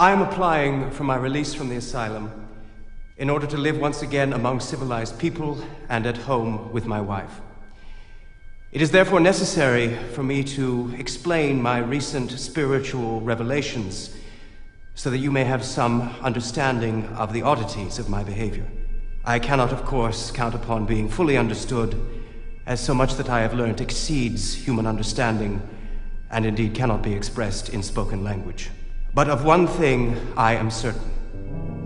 I am applying for my release from the asylum in order to live once again among civilized people and at home with my wife. It is therefore necessary for me to explain my recent spiritual revelations so that you may have some understanding of the oddities of my behavior. I cannot, of course, count upon being fully understood, as so much that I have learnt exceeds human understanding and indeed cannot be expressed in spoken language. But of one thing I am certain.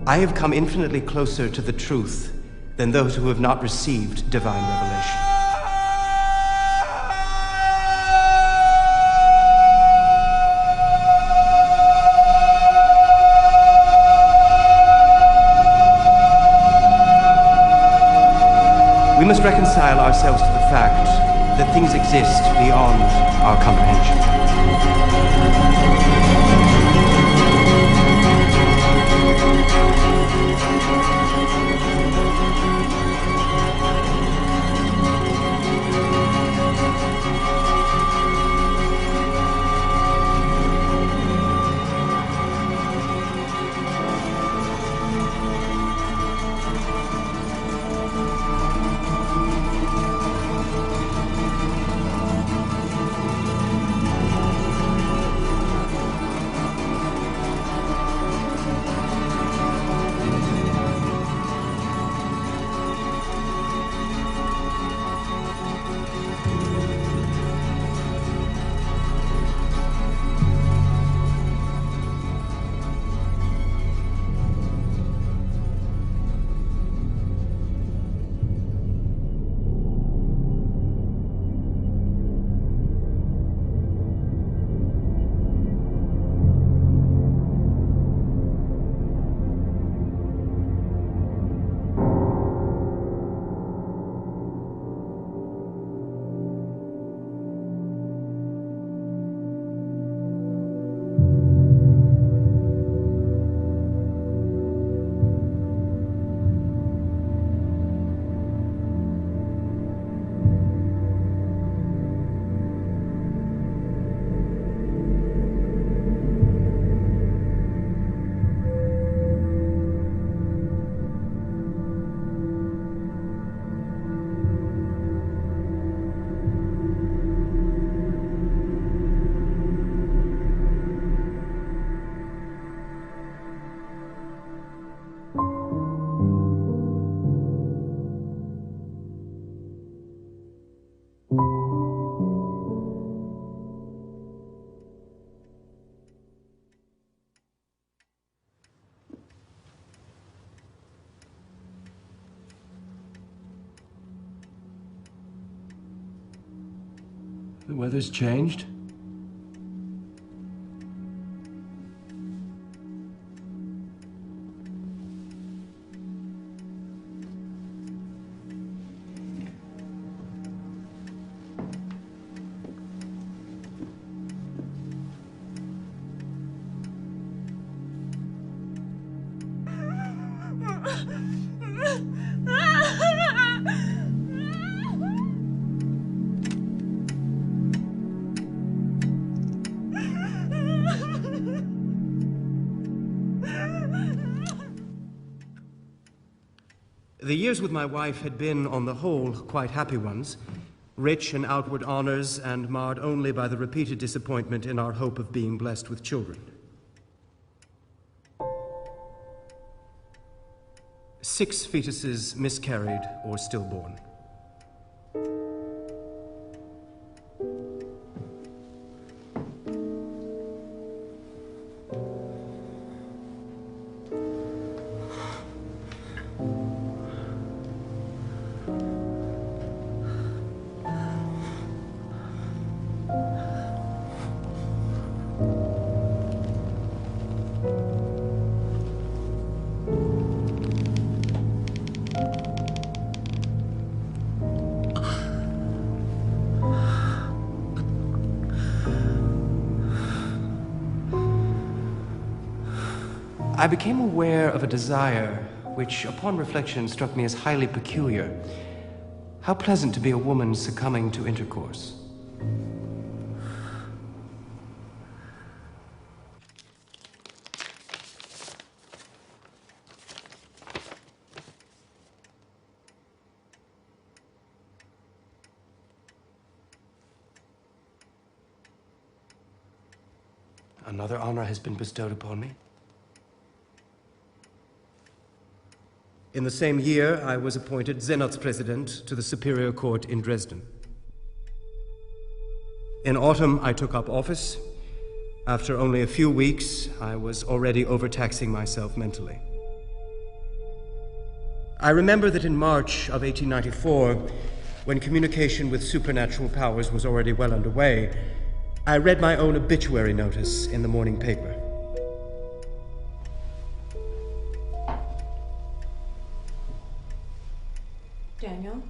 I have come infinitely closer to the truth than those who have not received divine revelation. We must reconcile ourselves to the fact that things exist beyond our comprehension. The weather's changed. The years with my wife had been, on the whole, quite happy ones, rich in outward honors and marred only by the repeated disappointment in our hope of being blessed with children. 6 fetuses miscarried or stillborn. I became aware of a desire which, upon reflection, struck me as highly peculiar. How pleasant to be a woman succumbing to intercourse. Another honor has been bestowed upon me. In the same year, I was appointed Senatspresident to the Superior Court in Dresden. In autumn, I took up office. After only a few weeks, I was already overtaxing myself mentally. I remember that in March of 1894, when communication with supernatural powers was already well underway, I read my own obituary notice in the morning paper. Daniel?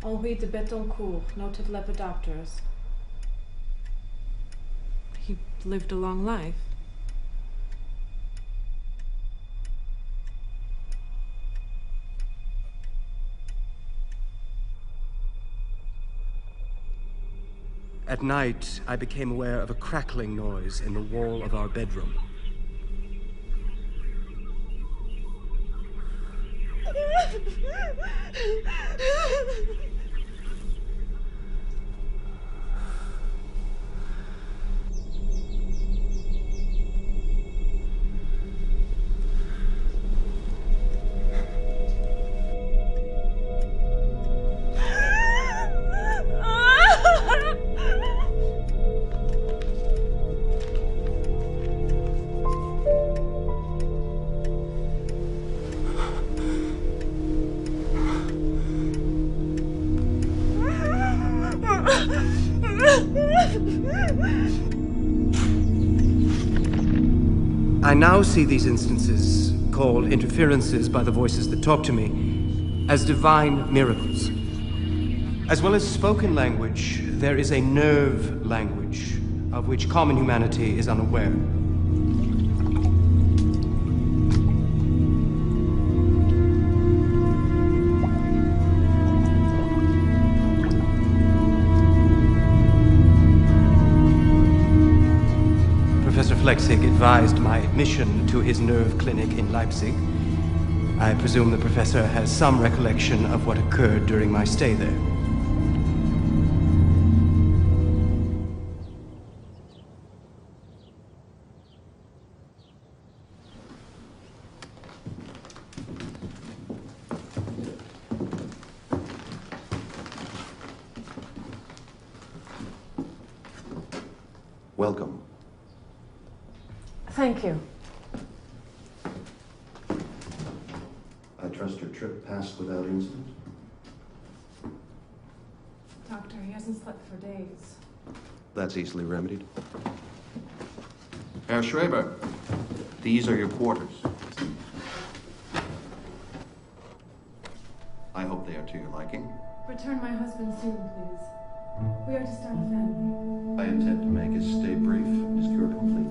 Henri de Betoncourt, noted lepidopterist. He lived a long life. At night, I became aware of a crackling noise in the wall of our bedroom. I now see these instances, called interferences by the voices that talk to me, as divine miracles. As well as spoken language, there is a nerve language of which common humanity is unaware. Professor Flechsig advised my admission to his nerve clinic in Leipzig. I presume the professor has some recollection of what occurred during my stay there. Welcome. Thank you. I trust your trip passed without incident? Doctor, he hasn't slept for days. That's easily remedied. Herr Schreber, these are your quarters. I hope they are to your liking. Return my husband soon, please. We are to start a family. I intend to make his stay brief and his cure complete.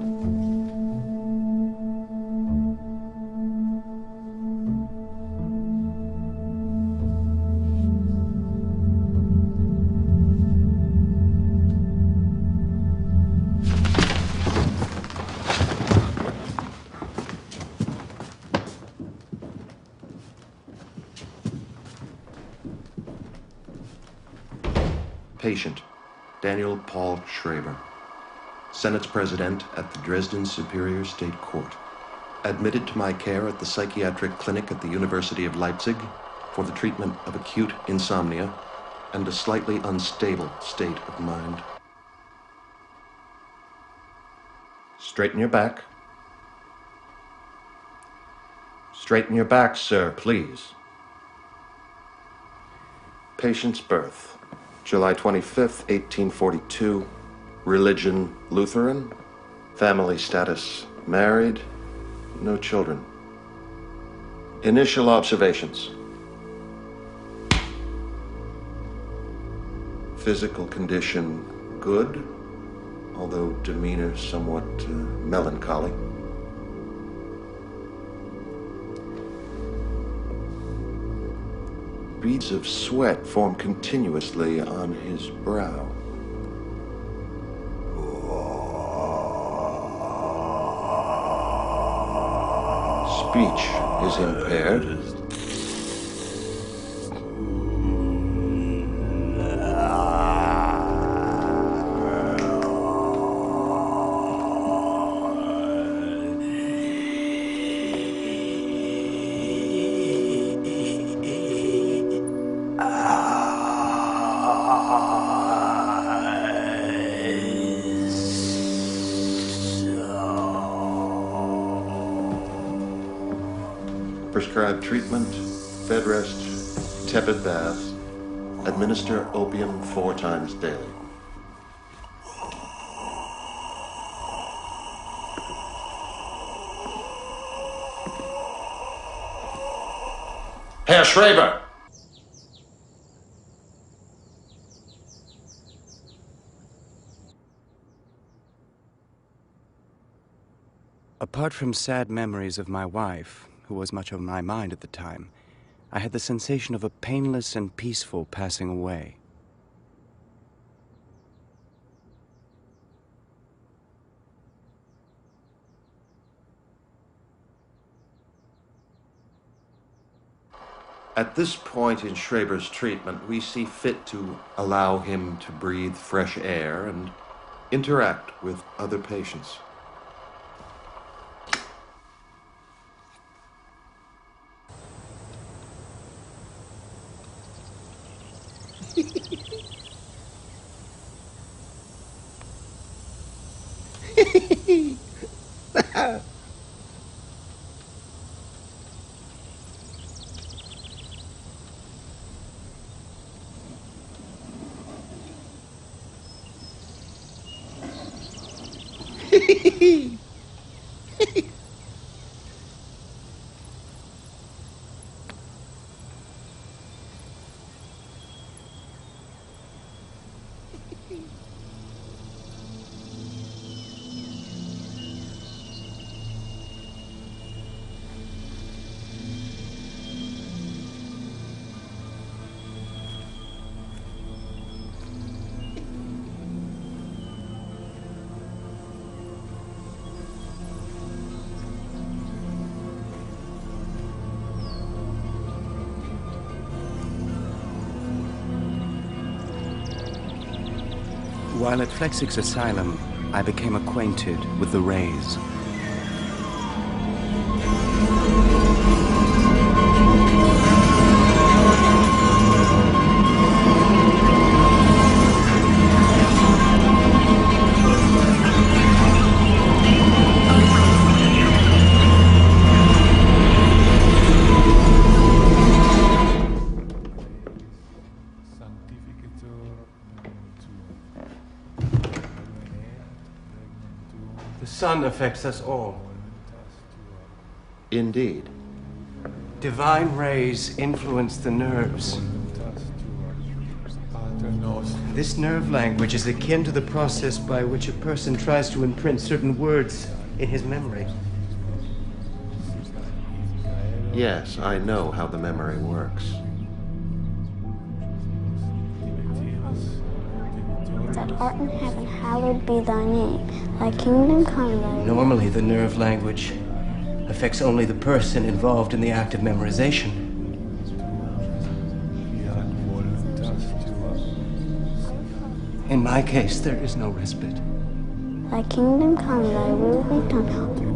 Patient, Daniel Paul Schreber, Senate's President at the Dresden Superior State Court. Admitted to my care at the psychiatric clinic at the University of Leipzig for the treatment of acute insomnia and a slightly unstable state of mind. Straighten your back. Straighten your back, sir, please. Patient's birth. July 25th, 1842. Religion, Lutheran. Family status, married. No children. Initial observations. Physical condition, good, although demeanor somewhat melancholy. Beads of sweat form continuously on his brow. speech is impaired. Prescribe treatment, bed rest, tepid baths. Administer opium 4 times daily. Herr Schreber! Apart from sad memories of my wife, who was much on my mind at the time, I had the sensation of a painless and peaceful passing away. At this point in Schreber's treatment, we see fit to allow him to breathe fresh air and interact with other patients. While at Flexig's asylum, I became acquainted with the rays. The sun affects us all. Indeed. Divine rays influence the nerves. This nerve language is akin to the process by which a person tries to imprint certain words in his memory. Yes, I know how the memory works. That art in heaven, hallowed be thy name. Thy kingdom come, thy will. Normally, the nerve language affects only the person involved in the act of memorization. In my case, there is no respite. Thy kingdom come, thy will be done.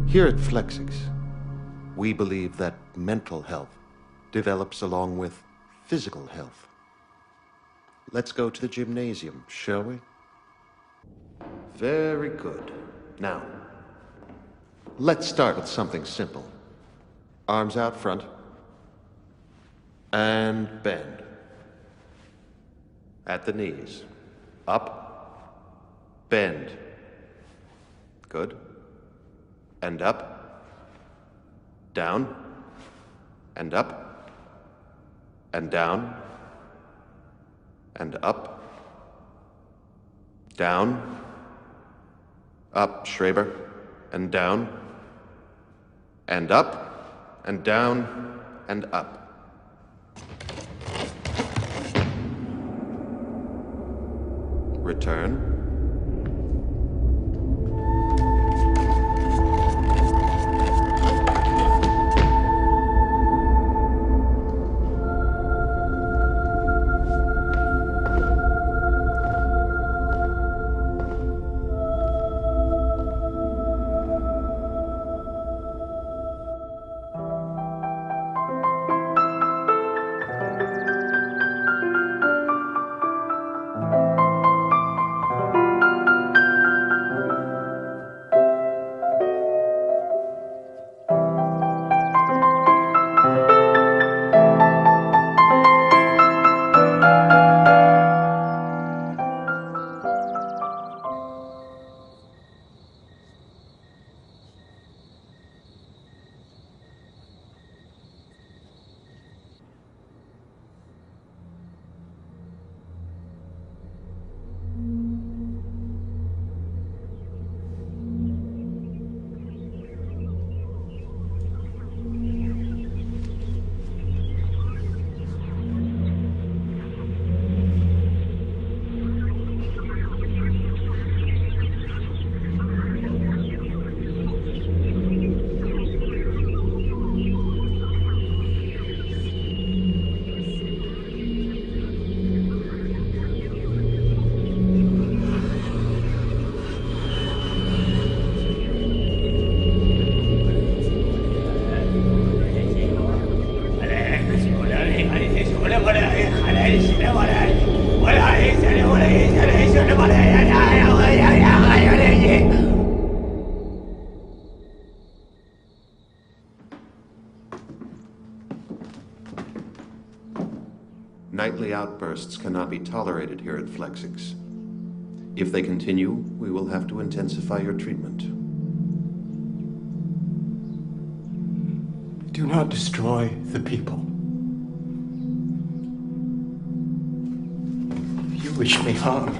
Here at Flexix, we believe that mental health develops along with physical health. Let's go to the gymnasium, shall we? Very good. Now, let's start with something simple. Arms out front. And bend. At the knees. Up. Bend. Good. And up. Down. And up. And down. And up. Down. Up, Schreber. And down. And up. And down. And up. Return. Nightly outbursts cannot be tolerated here at Flexix. If they continue, we will have to intensify your treatment. Do not destroy the people. You wish me harm.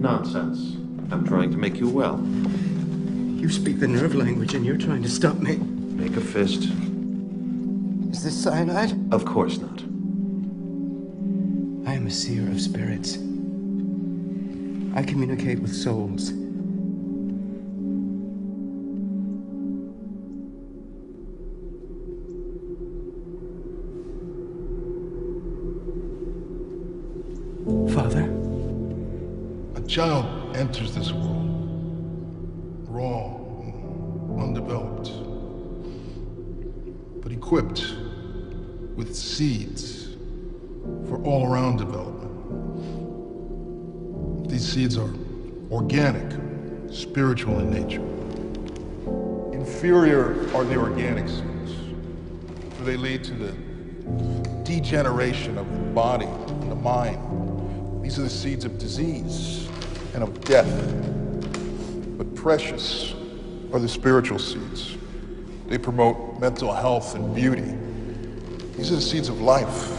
Nonsense. I'm trying to make you well. You speak the nerve language and you're trying to stop me. Make a fist. Is this cyanide? Of course not. I am a seer of spirits. I communicate with souls. Father? A child enters this world raw, undeveloped, but equipped with seeds for all-around development. These seeds are organic, spiritual in nature. Inferior are the organic seeds, for they lead to the degeneration of the body and the mind. These are the seeds of disease and of death. But precious are the spiritual seeds. They promote mental health and beauty. These are the seeds of life.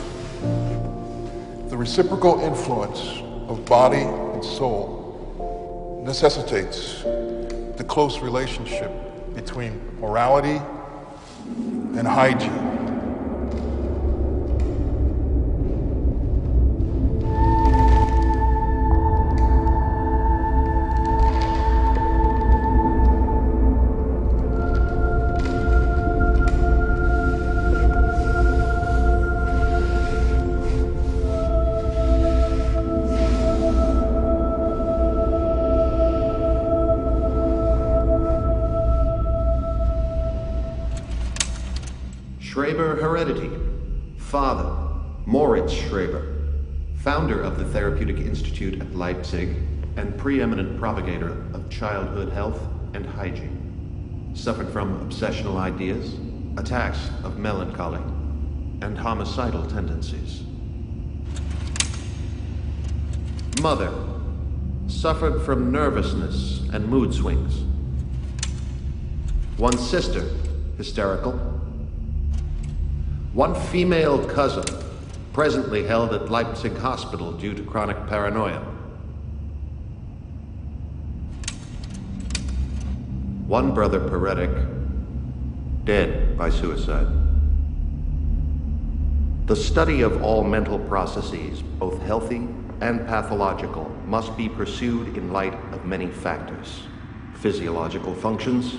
The reciprocal influence of body and soul necessitates the close relationship between morality and hygiene. Schreber heredity. Father, Moritz Schreber, founder of the Therapeutic Institute at Leipzig and preeminent propagator of childhood health and hygiene. Suffered from obsessional ideas, attacks of melancholy, and homicidal tendencies. Mother, suffered from nervousness and mood swings. One sister, hysterical. One female cousin, presently held at Leipzig Hospital due to chronic paranoia. One brother paretic, dead by suicide. The study of all mental processes, both healthy and pathological, must be pursued in light of many factors. Physiological functions,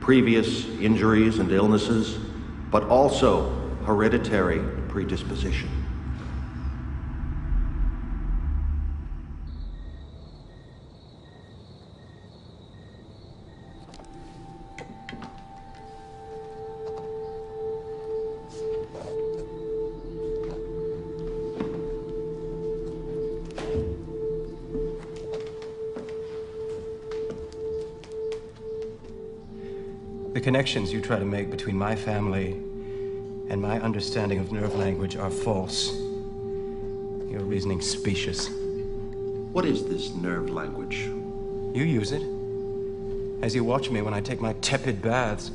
previous injuries and illnesses, but also hereditary predisposition. The connections you try to make between my family and my understanding of nerve language are false. Your reasoning's specious. What is this nerve language? You use it, as you watch me when I take my tepid baths.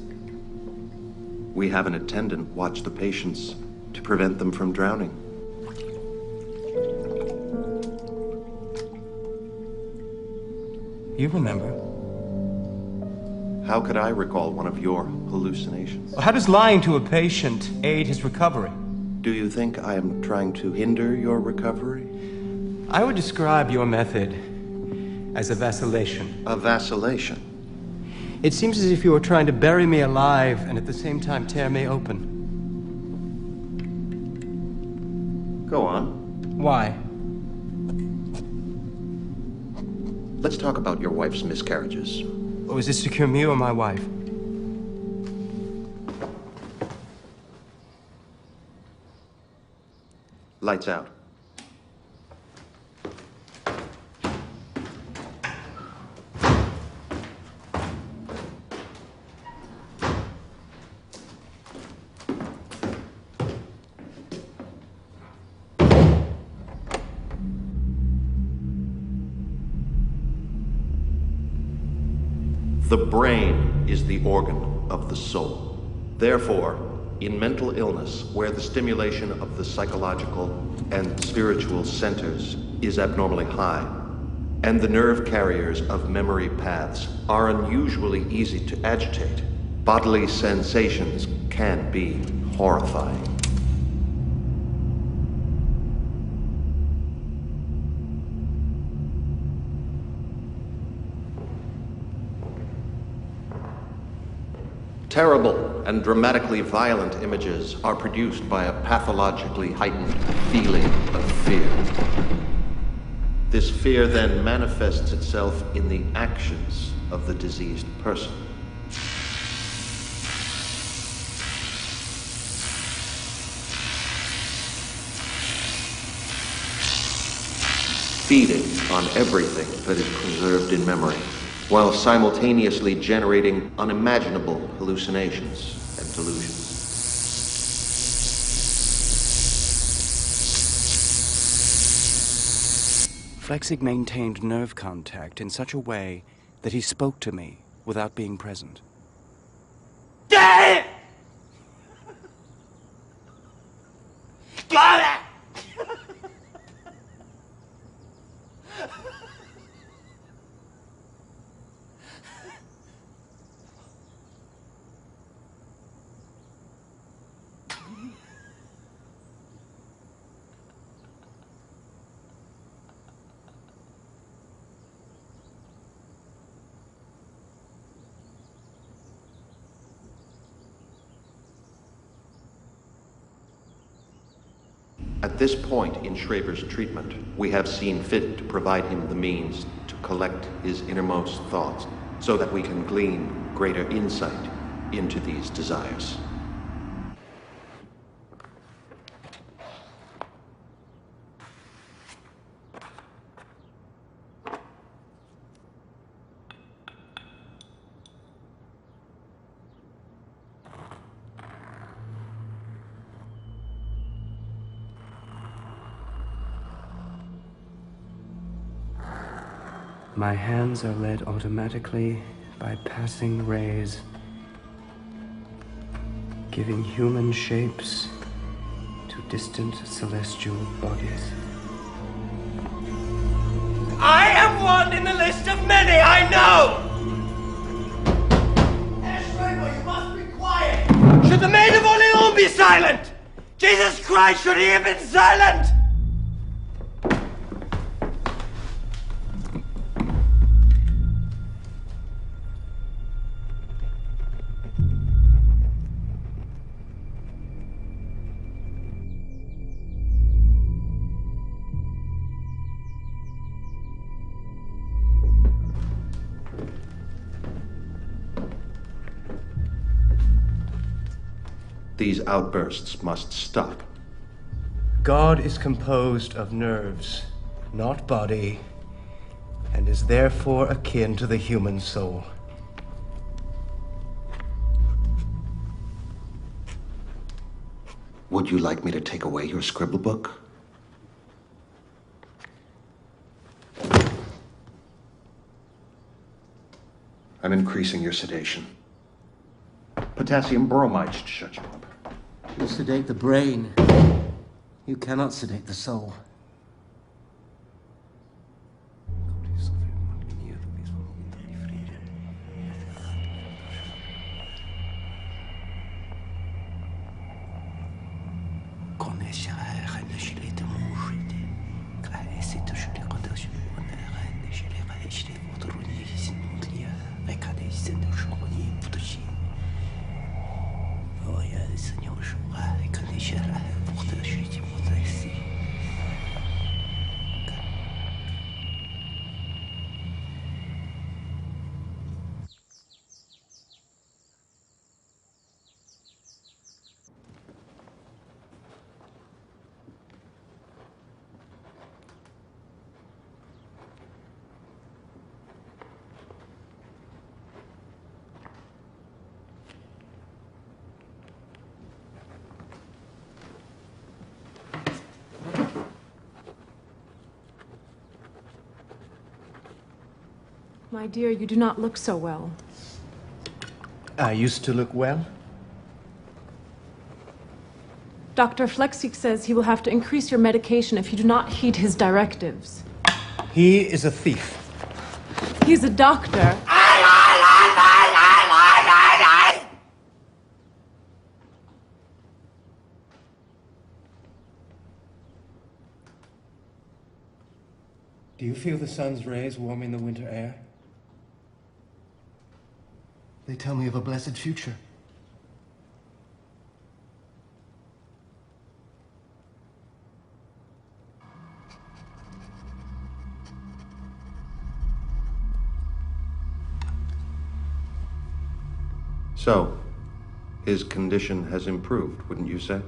We have an attendant watch the patients to prevent them from drowning. You remember? How could I recall one of your hallucinations? How does lying to a patient aid his recovery? Do you think I am trying to hinder your recovery? I would describe your method as a vacillation. A vacillation? It seems as if you were trying to bury me alive and at the same time tear me open. Go on. Why? Let's talk about your wife's miscarriages. Or is this to cure me or my wife? Lights out. The brain is the organ of the soul. Therefore, in mental illness, where the stimulation of the psychological and spiritual centers is abnormally high, and the nerve carriers of memory paths are unusually easy to agitate, bodily sensations can be horrifying. Terrible and dramatically violent images are produced by a pathologically heightened feeling of fear. This fear then manifests itself in the actions of the diseased person. Feeding on everything that is preserved in memory, while simultaneously generating unimaginable hallucinations and delusions. Flechsig maintained nerve contact in such a way that he spoke to me without being present. At this point in Schreber's treatment, we have seen fit to provide him the means to collect his innermost thoughts so that we can glean greater insight into these desires. My hands are led automatically by passing rays, giving human shapes to distant celestial bodies. I am one in the list of many, I know! Schreber, you must be quiet! Should the Maid of Orleans be silent? Jesus Christ, should he have been silent? These outbursts must stop. God is composed of nerves, not body, and is therefore akin to the human soul. Would you like me to take away your scribble book? I'm increasing your sedation. Potassium bromide should shut you up. You sedate the brain. You cannot sedate the soul. My dear, you do not look so well. I used to look well. Dr. Flexig says he will have to increase your medication if you do not heed his directives. He is a thief. He's a doctor. Do you feel the sun's rays warming the winter air? They tell me of a blessed future. So, his condition has improved, wouldn't you say?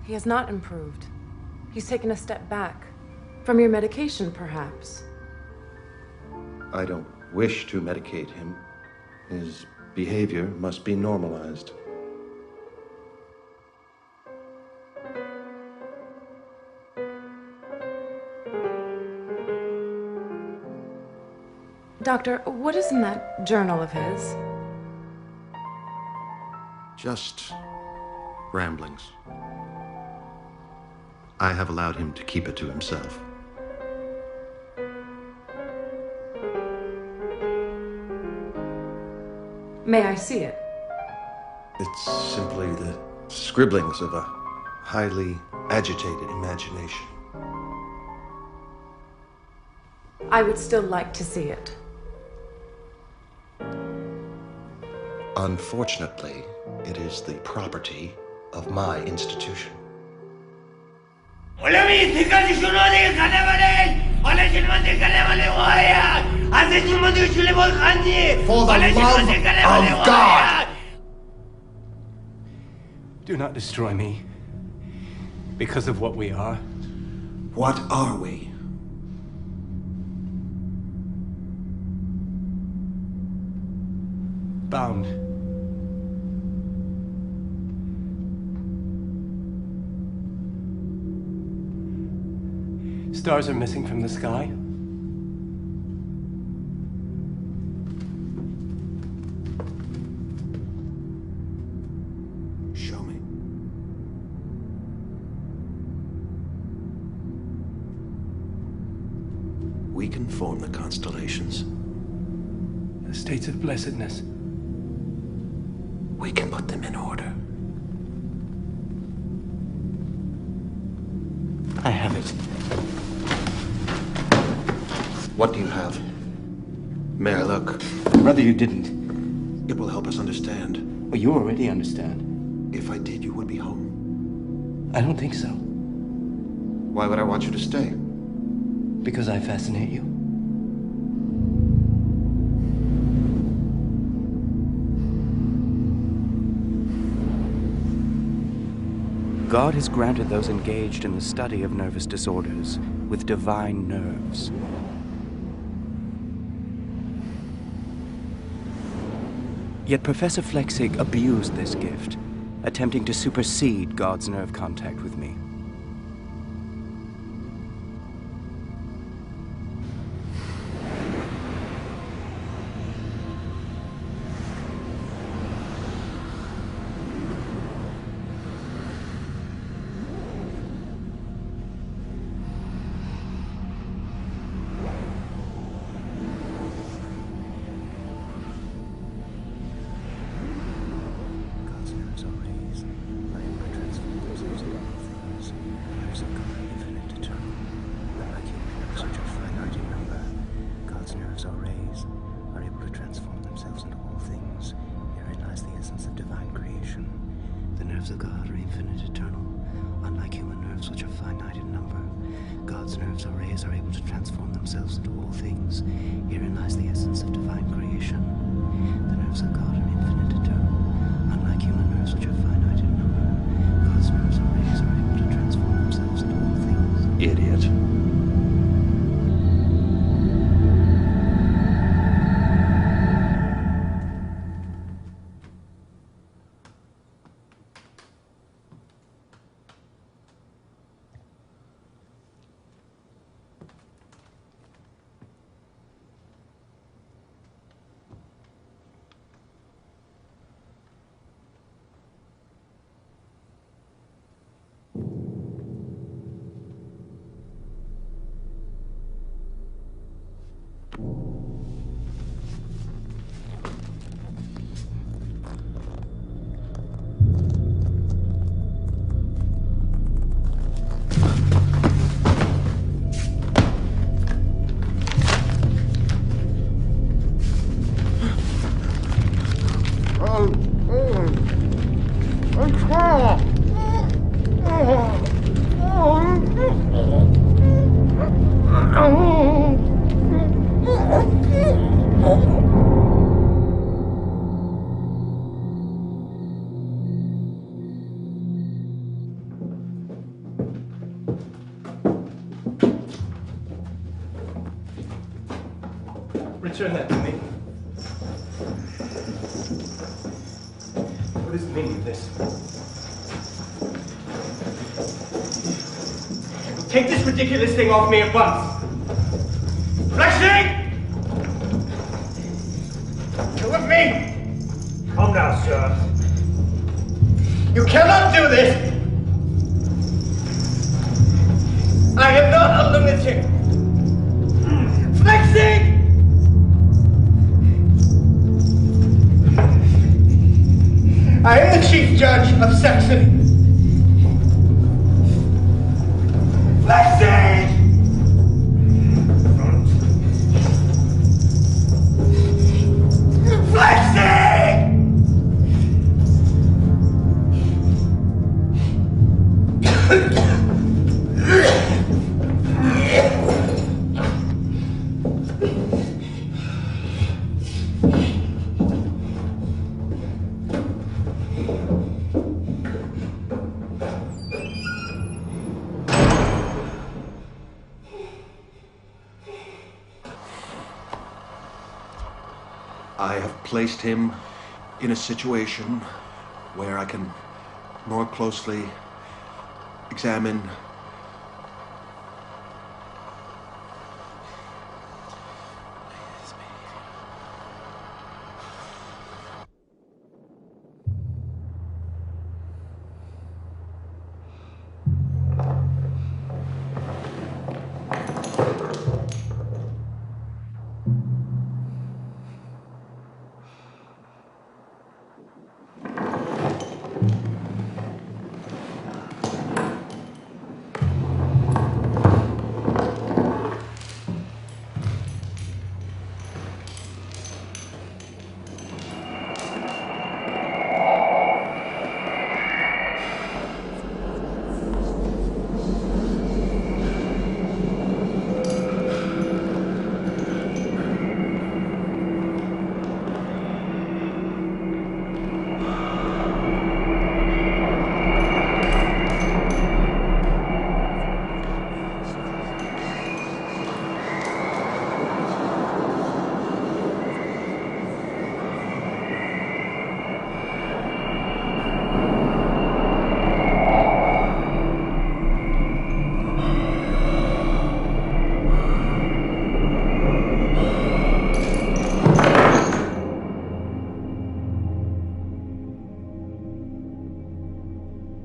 He has not improved. He's taken a step back. From your medication, perhaps. I don't wish to medicate him. His behavior must be normalized. Doctor, what is in that journal of his? Just ramblings. I have allowed him to keep it to himself. May I see it? It's simply the scribblings of a highly agitated imagination. I would still like to see it. Unfortunately, it is the property of my institution. For the love of God! Do not destroy me because of what we are. What are we? Bound. Stars are missing from the sky. Show me. We can form the constellations. The states of blessedness. We can put them in order. I have it. What do you have? May I look? Rather you didn't. It will help us understand. Well, you already understand. If I did, you would be home. I don't think so. Why would I want you to stay? Because I fascinate you. God has granted those engaged in the study of nervous disorders with divine nerves. Yet Professor Flexig abused this gift, attempting to supersede God's nerve contact with me. Idiot. Return that to me. What does it mean with this? Take this ridiculous thing off me at once! Flexing! You're with me! Come now, sir. You cannot do this! I am not a lunatic! Flexing! I am the chief judge of Saxony. Flexing! Flexing! I have placed him in a situation where I can more closely examine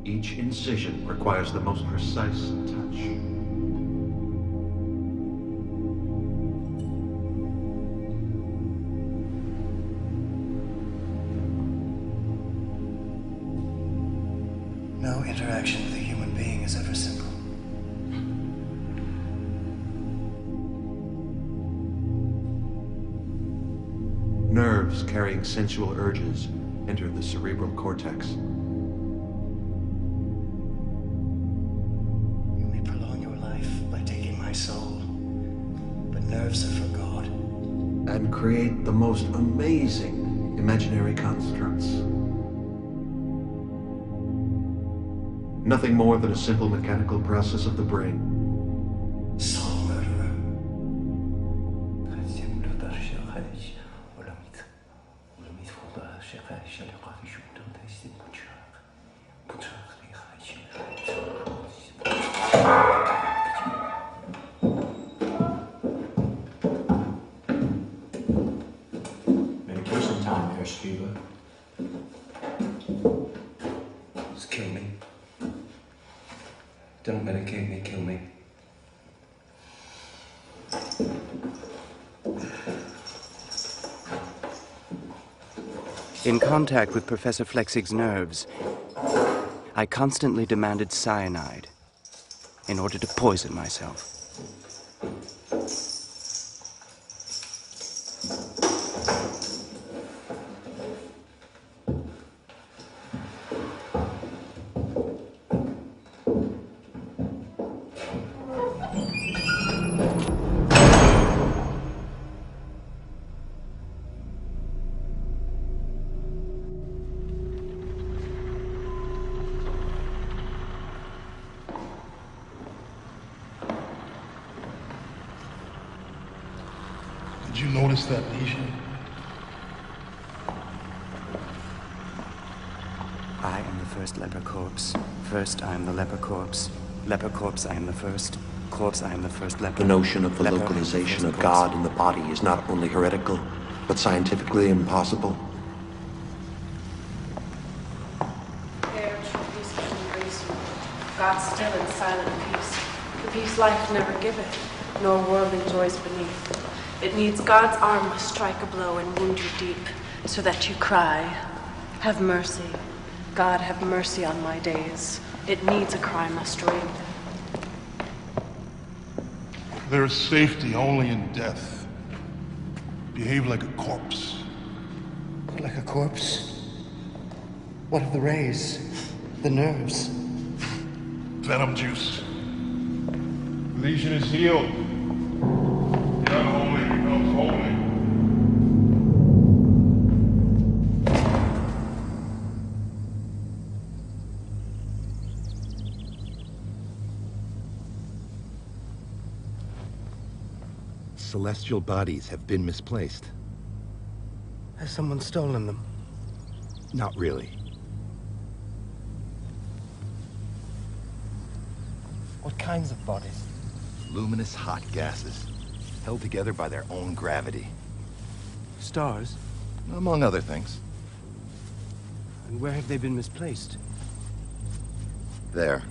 each incision requires the most precise touch. No interaction with a human being is ever simple. Nerves carrying sensual urges enter the cerebral cortex. You may prolong your life by taking my soul, but nerves are for God. And create the most amazing imaginary constructs. Nothing more than a simple mechanical process of the brain. Soul murderer. Medication time, Herr Schreber. Just kill me. Don't medicate me, kill me. In contact with Professor Flexig's nerves, I constantly demanded cyanide in order to poison myself. you notice that lesion? I am the first leper corpse. First, I am the leper corpse. Leper corpse, I am the first. Corpse, I am the first leper. The notion of the Leper, localization of corpse. God in the body is not only heretical, but scientifically impossible. There, true peace can embrace you. God still in silent peace. The peace life never giveth, nor worldly joys beneath. It needs God's arm must strike a blow and wound you deep, so that you cry, have mercy. God, have mercy on my days. It needs a cry must ring. There is safety only in death. Behave like a corpse. Like a corpse? What of the rays? The nerves? Venom juice. The lesion is healed. The unholy becomes holy. Celestial bodies have been misplaced. Has someone stolen them? Not really. What kinds of bodies? Luminous hot gases, held together by their own gravity. Stars? Among other things. And where have they been misplaced? There.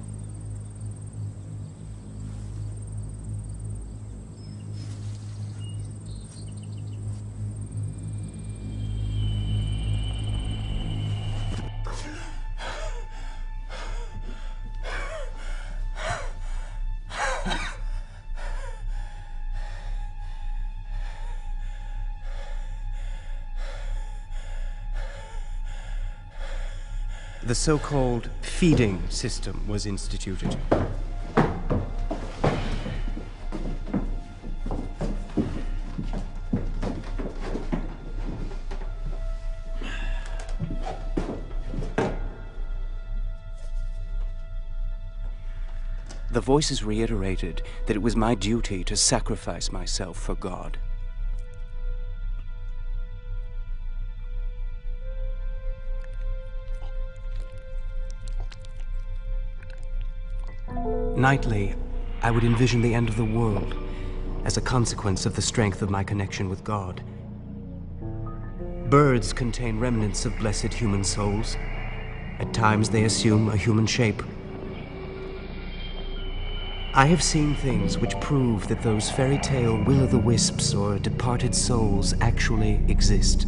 The so-called feeding system was instituted. The voices reiterated that it was my duty to sacrifice myself for God. Nightly, I would envision the end of the world as a consequence of the strength of my connection with God. Birds contain remnants of blessed human souls. At times they assume a human shape. I have seen things which prove that those fairy tale will-o'-the-wisps or departed souls actually exist.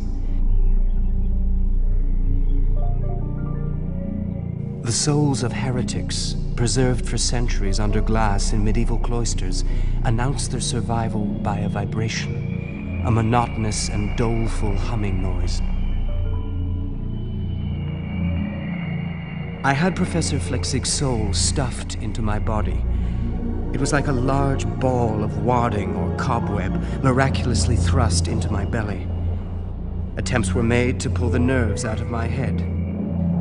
The souls of heretics, preserved for centuries under glass in medieval cloisters, announce their survival by a vibration, a monotonous and doleful humming noise. I had Professor Flechsig's soul stuffed into my body. It was like a large ball of wadding or cobweb miraculously thrust into my belly. Attempts were made to pull the nerves out of my head.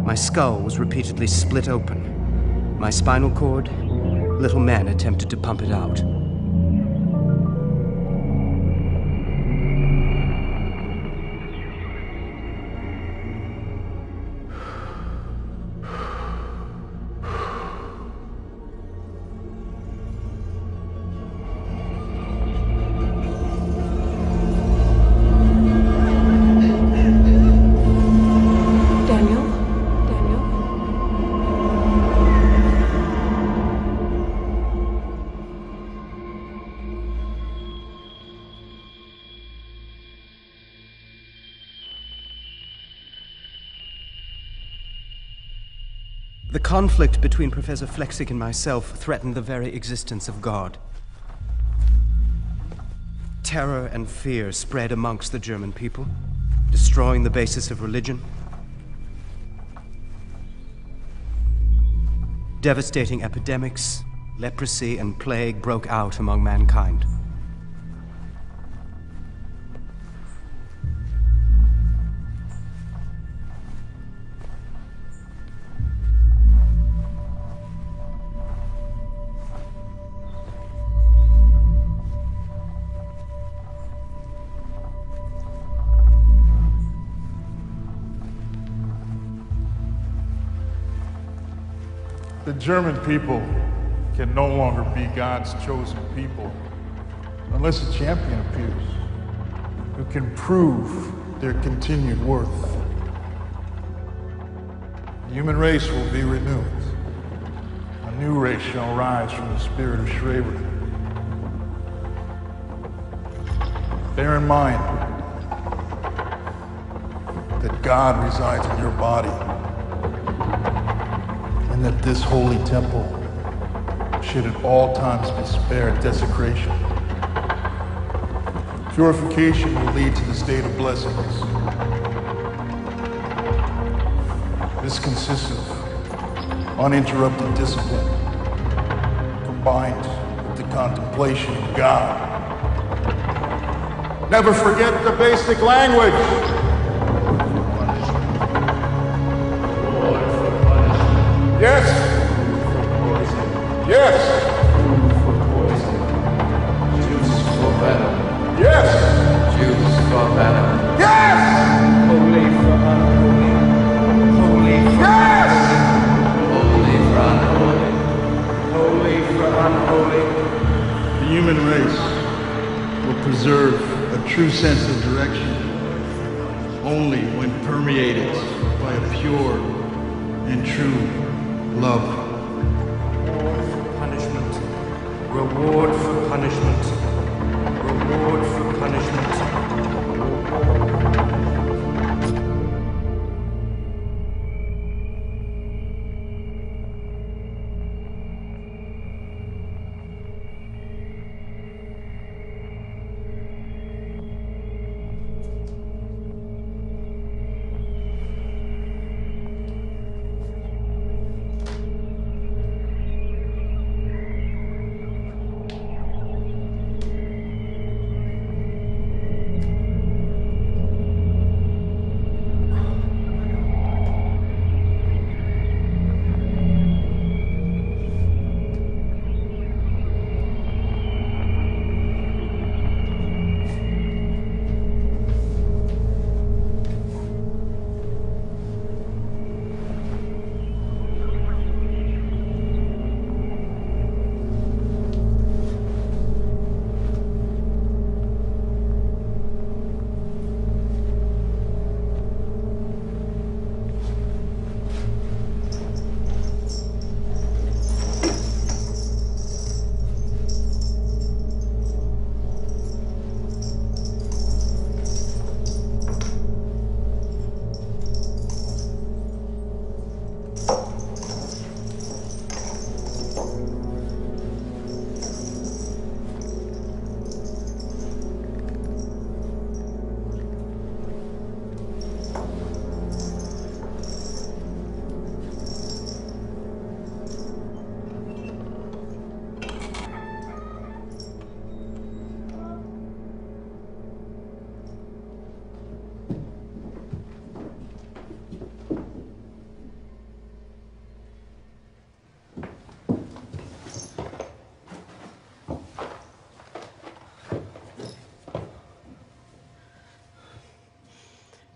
My skull was repeatedly split open. My spinal cord, little men attempted to pump it out. The conflict between Professor Flechsig and myself threatened the very existence of God. Terror and fear spread amongst the German people, destroying the basis of religion. Devastating epidemics, leprosy, and plague broke out among mankind. German people can no longer be God's chosen people unless a champion appears who can prove their continued worth. The human race will be renewed. A new race shall rise from the spirit of Schreber. Bear in mind that God resides in your body, and that this holy temple should at all times be spared desecration. Purification will lead to the state of blessings. This consists of uninterrupted discipline, combined with the contemplation of God. Never forget the basic language. Yes. Yes. Juice for venom. Yes. Juice for venom. Yes. Holy for unholy. Holy for Yes. holy for unholy. Holy for unholy. The human race will preserve a true sense of direction only when permeated by a pure and true love. Punishment. Reward for punishment. Reward for punishment.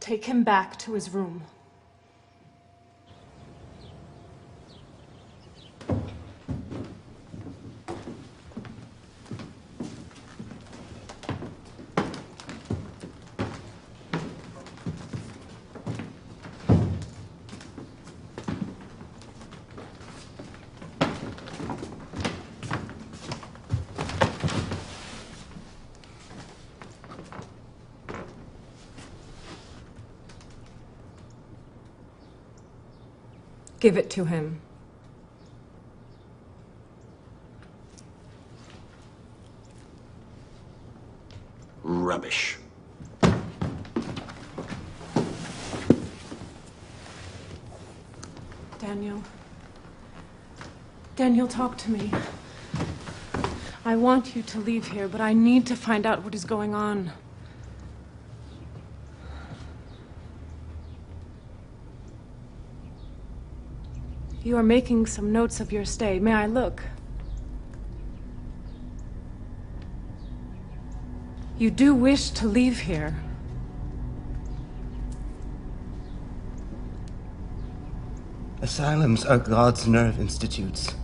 Take him back to his room. Give it to him. Rubbish. Daniel. Daniel, talk to me. I want you to leave here, but I need to find out what is going on. You are making some notes of your stay. May I look? You do wish to leave here. Asylums are God's nerve institutes.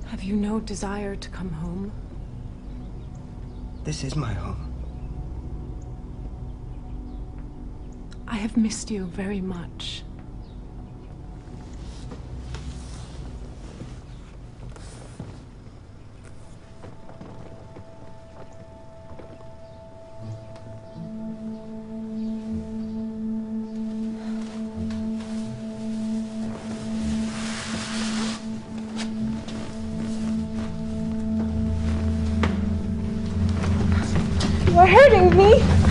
Have you no desire to come home? This is my home. I have missed you very much. You are hurting me.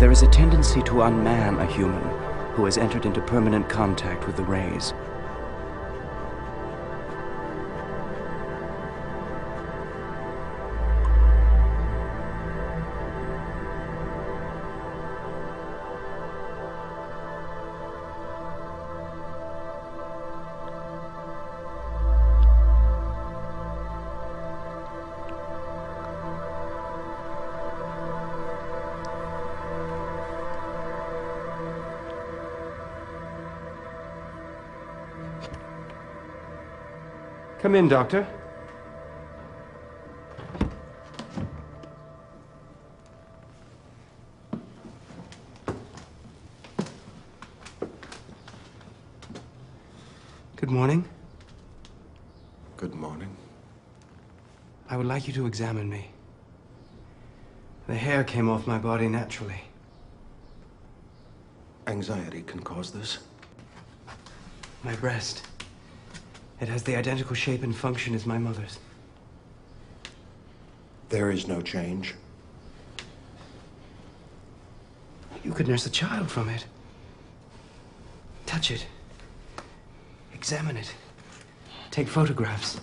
There is a tendency to unman a human who has entered into permanent contact with the rays. Come in, Doctor. Good morning. Good morning. I would like you to examine me. The hair came off my body naturally. Anxiety can cause this. My breast. It has the identical shape and function as my mother's. There is no change. You could nurse a child from it. Touch it. Examine it. Take photographs.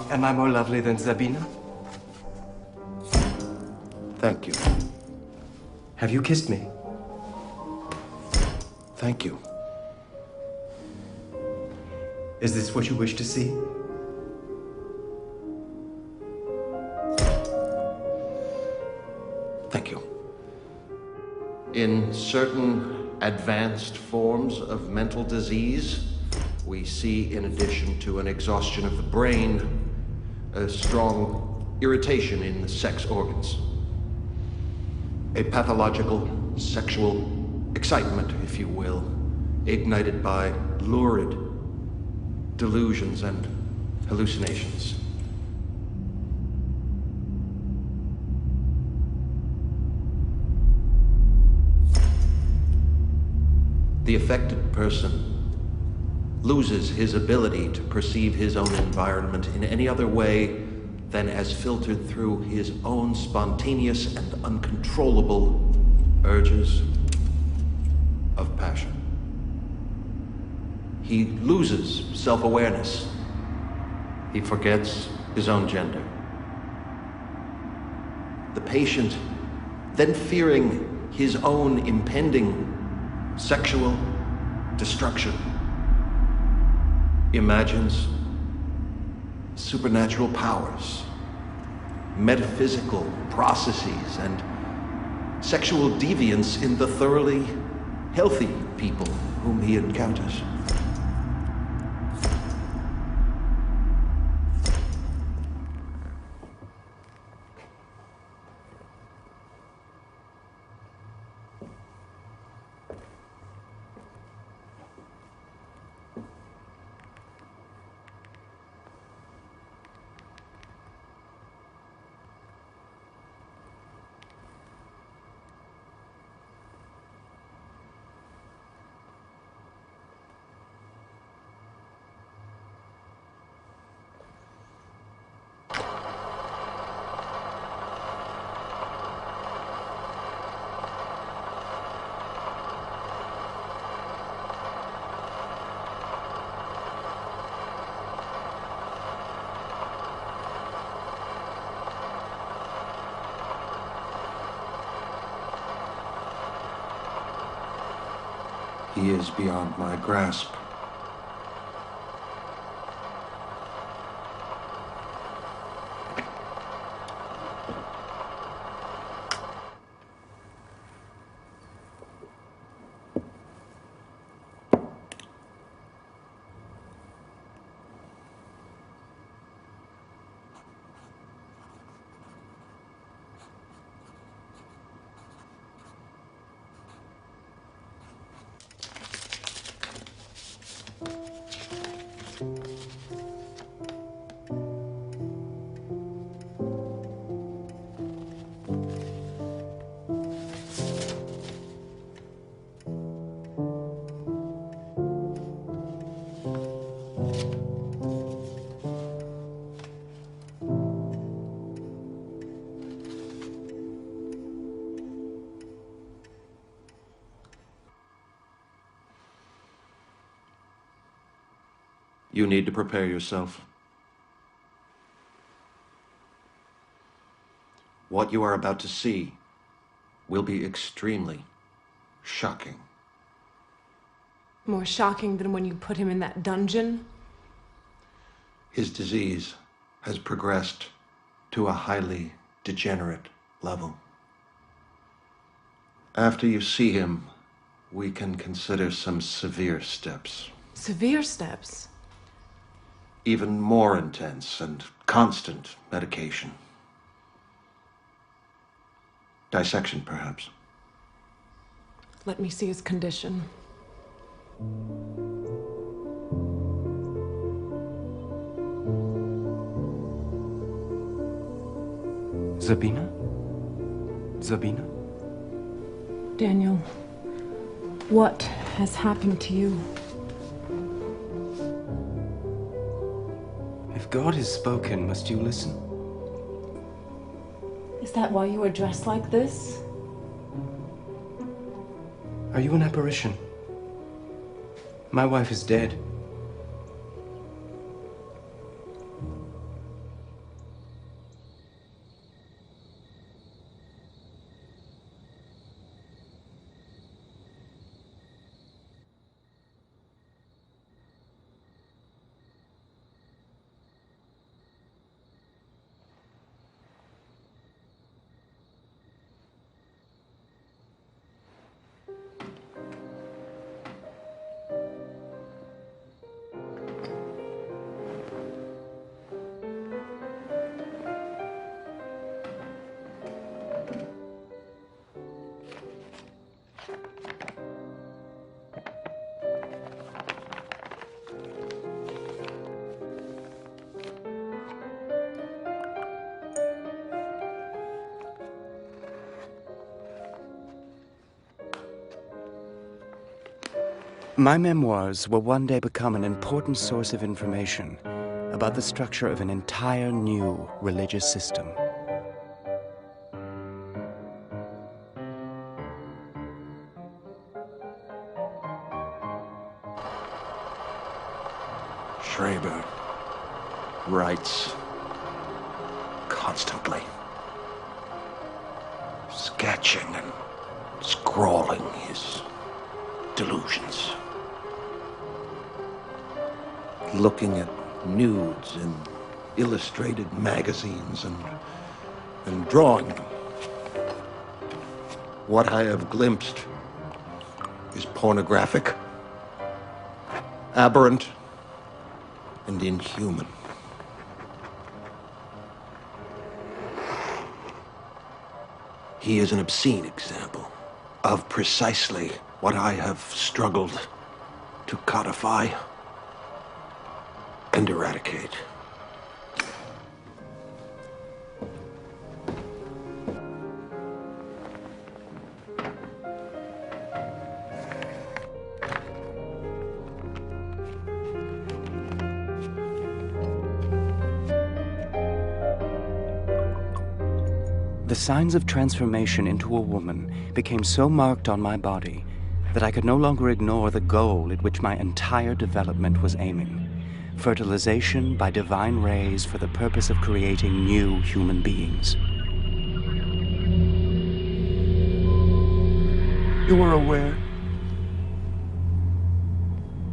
Am I more lovely than Sabina? Thank you. Have you kissed me? Thank you. Is this what you wish to see? Thank you. In certain advanced forms of mental disease, we see, in addition to an exhaustion of the brain, a strong irritation in the sex organs. A pathological sexual excitement, if you will, ignited by lurid delusions and hallucinations. The affected person loses his ability to perceive his own environment in any other way than as filtered through his own spontaneous and uncontrollable urges of passion. He loses self-awareness. He forgets his own gender. The patient, then fearing his own impending sexual destruction, imagines supernatural powers, metaphysical processes, and sexual deviance in the thoroughly healthy people whom he encounters. He is beyond my grasp. You need to prepare yourself. What you are about to see will be extremely shocking. More shocking than when you put him in that dungeon? His disease has progressed to a highly degenerate level. After you see him, we can consider some severe steps. Severe steps? Even more intense and constant medication. Dissection, perhaps. Let me see his condition. Sabina? Sabina? Daniel, what has happened to you? If God has spoken, must you listen? Is that why you are dressed like this? Are you an apparition? My wife is dead. My memoirs will one day become an important source of information about the structure of an entire new religious system. Schreber writes constantly, sketching and scrawling his delusions. Looking at nudes in illustrated magazines and drawing them. What I have glimpsed is pornographic, aberrant, and inhuman. He is an obscene example of precisely what I have struggled to codify and eradicate. The signs of transformation into a woman became so marked on my body that I could no longer ignore the goal at which my entire development was aiming: fertilization by divine rays for the purpose of creating new human beings. You were aware?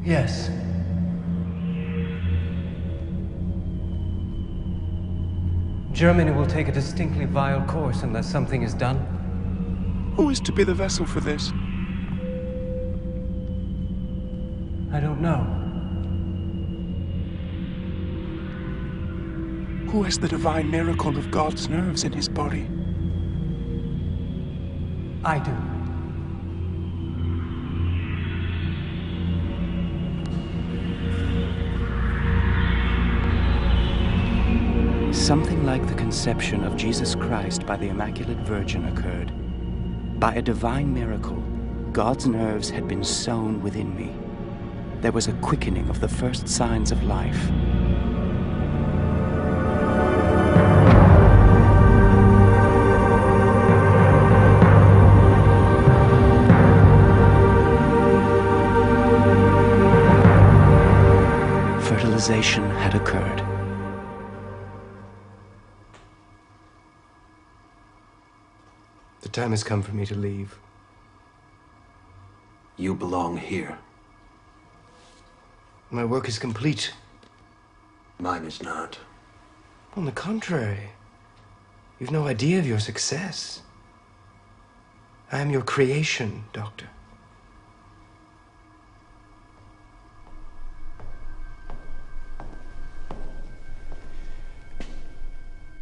Yes. Germany will take a distinctly vile course unless something is done. Who is to be the vessel for this? I don't know. Who has the divine miracle of God's nerves in his body? I do. Something like the conception of Jesus Christ by the Immaculate Virgin occurred. By a divine miracle, God's nerves had been sown within me. There was a quickening of the first signs of life. time has come for me to leave. You belong here. My work is complete. Mine is not. On the contrary, you've no idea of your success. I am your creation, Doctor.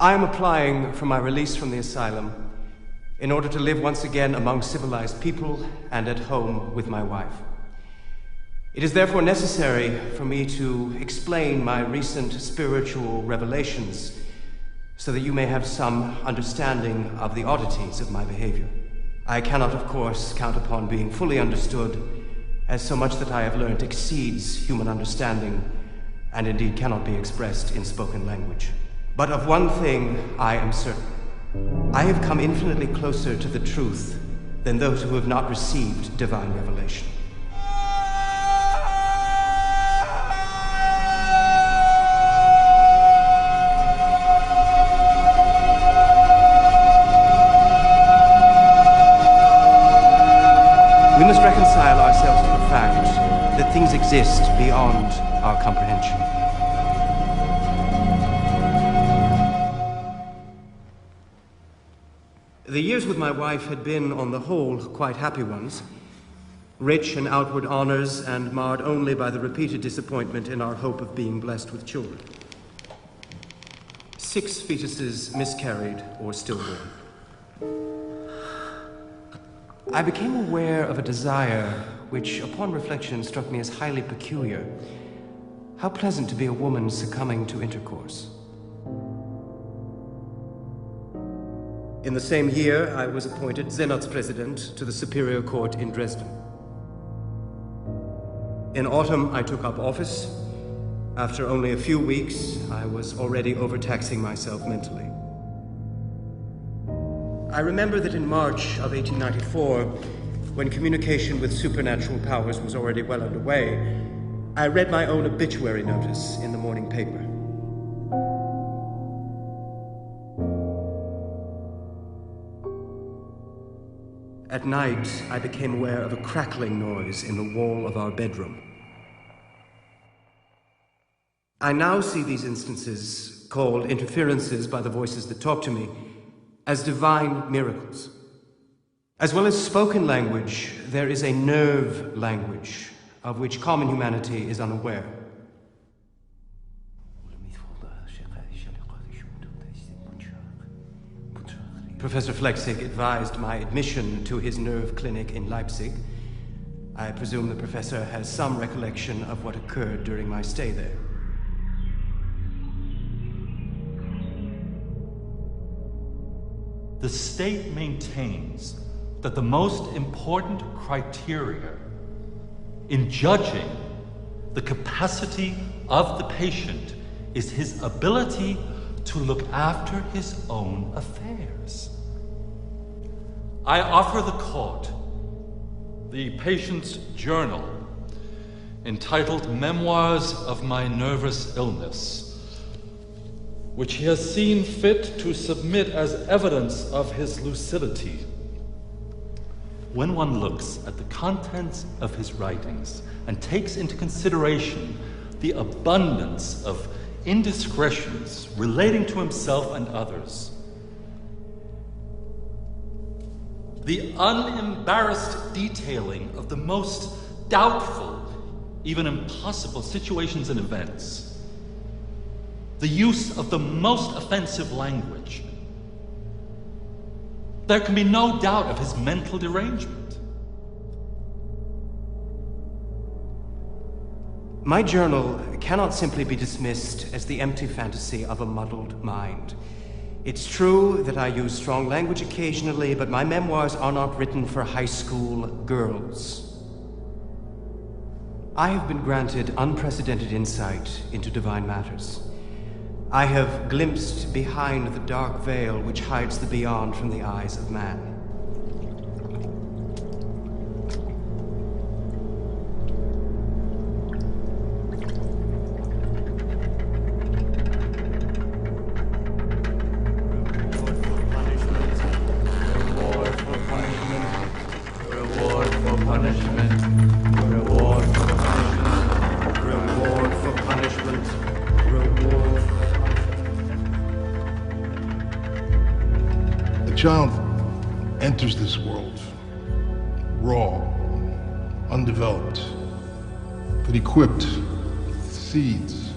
I am applying for my release from the asylum in order to live once again among civilized people and at home with my wife. It is therefore necessary for me to explain my recent spiritual revelations so that you may have some understanding of the oddities of my behavior. I cannot, of course, count upon being fully understood, as so much that I have learned exceeds human understanding and indeed cannot be expressed in spoken language. But of one thing I am certain. I have come infinitely closer to the truth than those who have not received divine revelation. We must reconcile ourselves to the fact that things exist beyond our comprehension. The years with my wife had been, on the whole, quite happy ones, rich in outward honors and marred only by the repeated disappointment in our hope of being blessed with children. 6 fetuses miscarried or stillborn. I became aware of a desire which, upon reflection, struck me as highly peculiar. How pleasant to be a woman succumbing to intercourse. In the same year, I was appointed Senatspresident to the Superior Court in Dresden. In autumn, I took up office. After only a few weeks, I was already overtaxing myself mentally. I remember that in March of 1894, when communication with supernatural powers was already well underway, I read my own obituary notice in the morning paper. At night, I became aware of a crackling noise in the wall of our bedroom. I now see these instances, called interferences by the voices that talk to me, as divine miracles. As well as spoken language, there is a nerve language of which common humanity is unaware. Professor Flechsig advised my admission to his nerve clinic in Leipzig. I presume the professor has some recollection of what occurred during my stay there. The state maintains that the most important criteria in judging the capacity of the patient is his ability to look after his own affairs. I offer the court the patient's journal entitled Memoirs of My Nervous Illness, which he has seen fit to submit as evidence of his lucidity. When one looks at the contents of his writings and takes into consideration the abundance of indiscretions relating to himself and others, the unembarrassed detailing of the most doubtful, even impossible situations and events, the use of the most offensive language, there can be no doubt of his mental derangement. My journal cannot simply be dismissed as the empty fantasy of a muddled mind. It's true that I use strong language occasionally, but my memoirs are not written for high school girls. I have been granted unprecedented insight into divine matters. I have glimpsed behind the dark veil which hides the beyond from the eyes of man. child enters this world raw, undeveloped, but equipped with seeds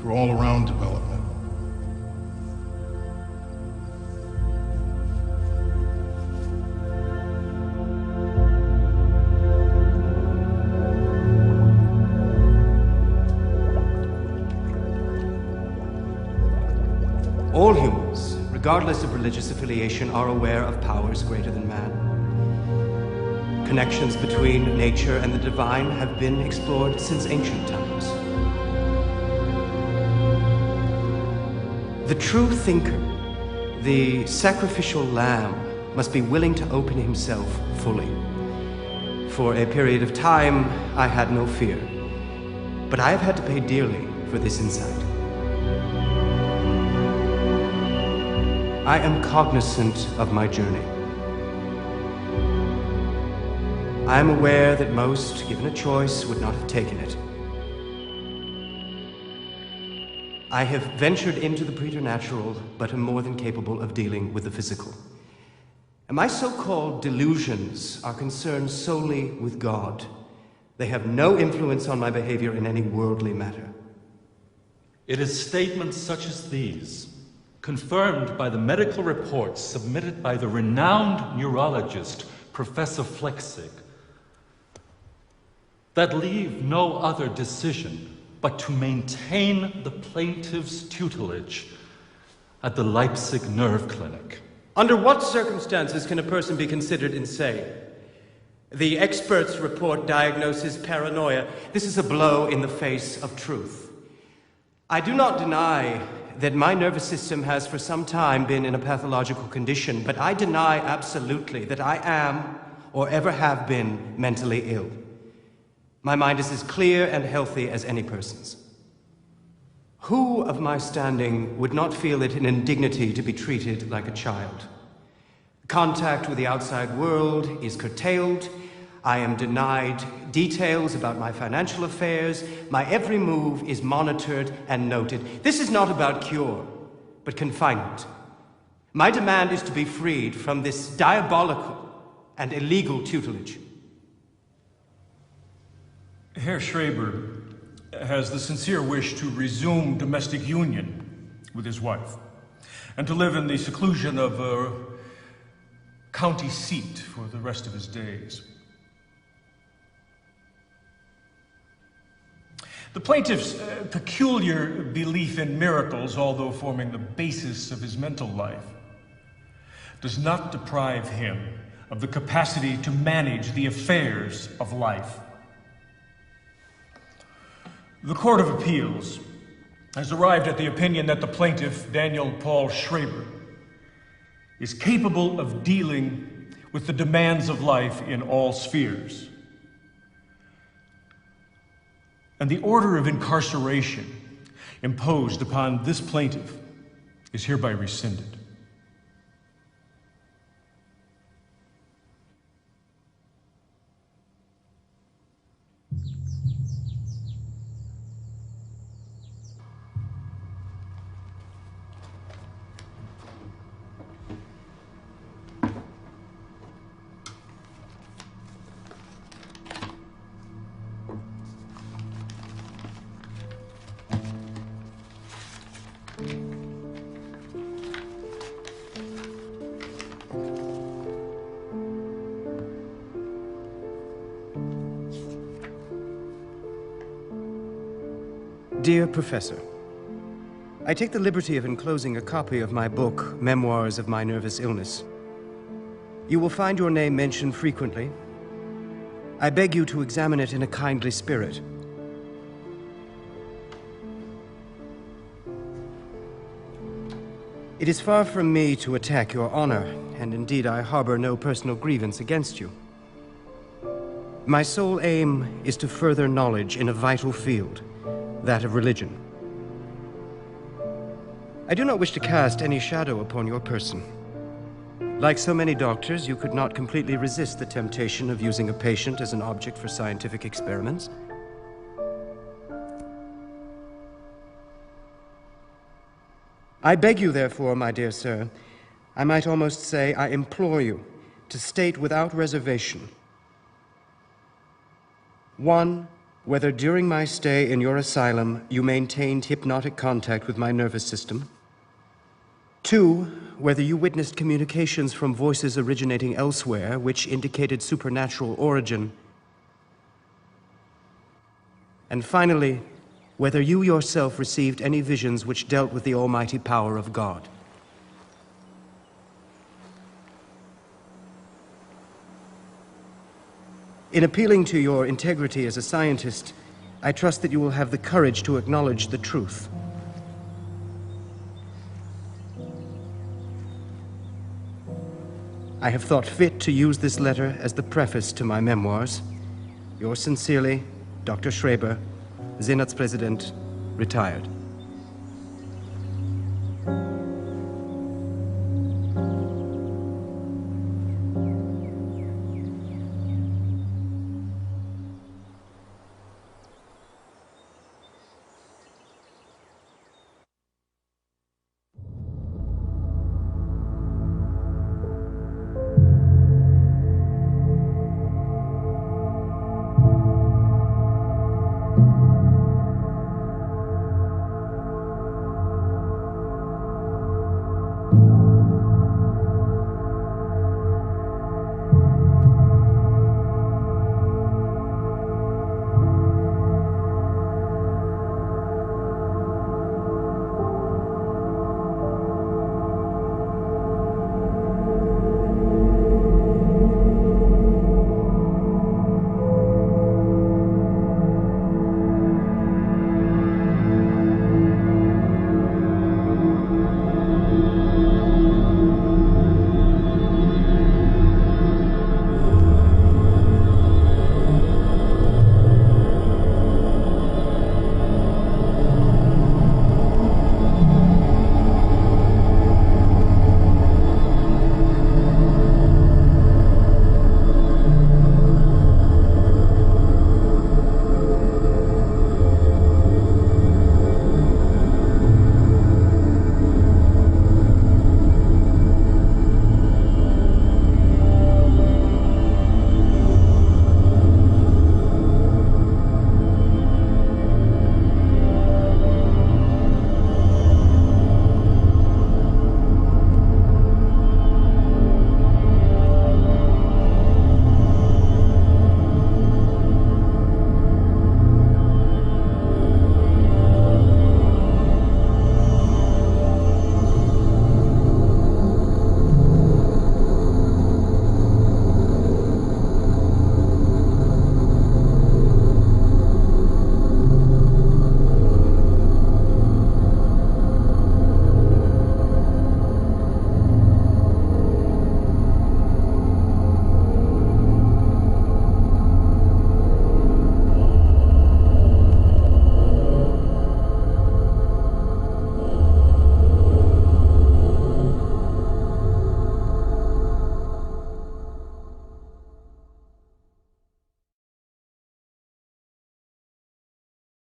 for all-around development. All humans, regardless of religious affiliation, are aware of powers greater than man. Connections between nature and the divine have been explored since ancient times. The true thinker, the sacrificial lamb, must be willing to open himself fully. For a period of time, I had no fear, but I have had to pay dearly for this insight. I am cognizant of my journey. I am aware that most, given a choice, would not have taken it. I have ventured into the preternatural, but am more than capable of dealing with the physical. And my so-called delusions are concerned solely with God. They have no influence on my behavior in any worldly matter. It is statements such as these, confirmed by the medical reports submitted by the renowned neurologist, Professor Flechsig, that leave no other decision but to maintain the plaintiff's tutelage at the Leipzig Nerve Clinic. Under what circumstances can a person be considered insane? The experts' report diagnoses paranoia. This is a blow in the face of truth. I do not deny that my nervous system has for some time been in a pathological condition, but I deny absolutely that I am or ever have been mentally ill. My mind is as clear and healthy as any person's. Who of my standing would not feel it an indignity to be treated like a child? Contact with the outside world is curtailed. I am denied details about my financial affairs. My every move is monitored and noted. This is not about cure, but confinement. My demand is to be freed from this diabolical and illegal tutelage. Herr Schreber has the sincere wish to resume domestic union with his wife and to live in the seclusion of a county seat for the rest of his days. The plaintiff's peculiar belief in miracles, although forming the basis of his mental life, does not deprive him of the capacity to manage the affairs of life. The Court of Appeals has arrived at the opinion that the plaintiff, Daniel Paul Schreber, is capable of dealing with the demands of life in all spheres. And the order of incarceration imposed upon this plaintiff is hereby rescinded. Dear Professor, I take the liberty of enclosing a copy of my book, Memoirs of My Nervous Illness. You will find your name mentioned frequently. I beg you to examine it in a kindly spirit. It is far from me to attack your honor, and indeed I harbor no personal grievance against you. My sole aim is to further knowledge in a vital field, that of religion. I do not wish to cast any shadow upon your person. Like so many doctors, you could not completely resist the temptation of using a patient as an object for scientific experiments. I beg you, therefore, my dear sir, I might almost say I implore you to state without reservation: 1, whether during my stay in your asylum you maintained hypnotic contact with my nervous system. 2, whether you witnessed communications from voices originating elsewhere which indicated supernatural origin. And finally, whether you yourself received any visions which dealt with the almighty power of God. In appealing to your integrity as a scientist, I trust that you will have the courage to acknowledge the truth. I have thought fit to use this letter as the preface to my memoirs. Yours sincerely, Dr. Schreber, Senatspräsident, retired.